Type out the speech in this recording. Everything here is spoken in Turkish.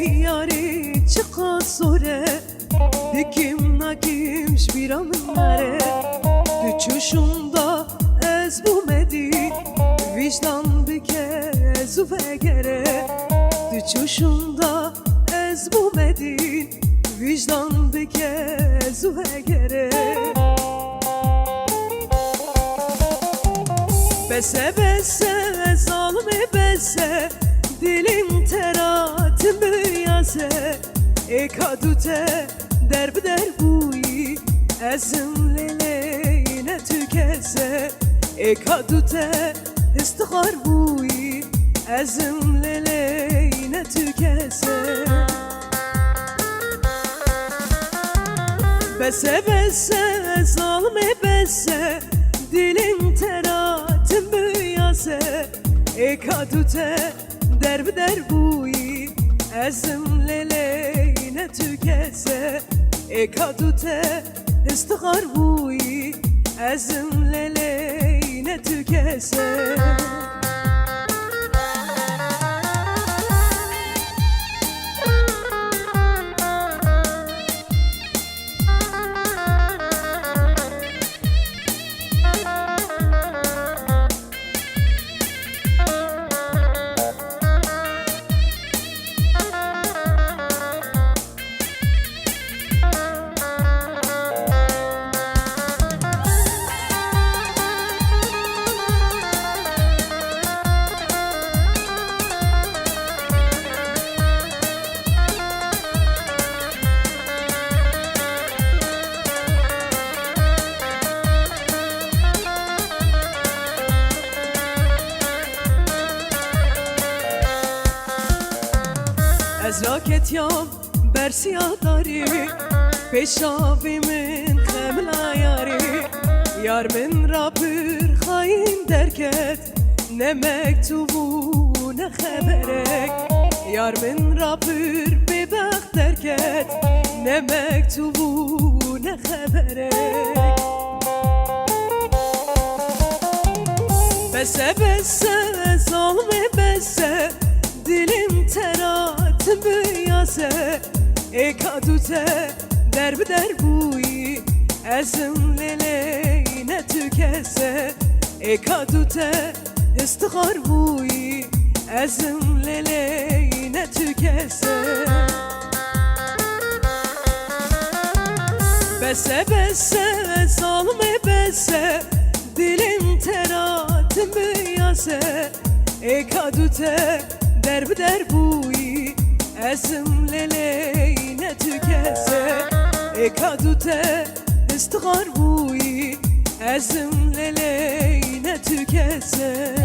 yari çıka sore dikim nakimş bir amare düşüşümda ez bu medit vicdan bir kez ve gere düşüşümda ez bu medit vicdan bir kez ve gere bese bese zalime bese dilim teratim büyase ekadute derb derbuyi ezim leleyine tükese ekadute istiğar buyi ezim leleyine tükese bese bese zalime bese dilim teratim büyase ekadute derb derbuyi ezim leleyine tükese ekadute istiğar buyi ezim leleyine tükese Ez raket yam bersiya dari peşavimin xemla yari yar min rapır hain derket ne mektubu ne haberek yar min rapır bebaxt derket ne mektubu ne haberek bese bese zalime bese dilim teratim büyase ekadute derb derbuyi ezim leleyine tükese ekadute istiğar buyi ezim leleyine tükese bese bese zalime bese dilim teratim büyase ekadute derb derbuyi ezim leleyine tükese ekadute istiğar buyi ezim leleyine tükese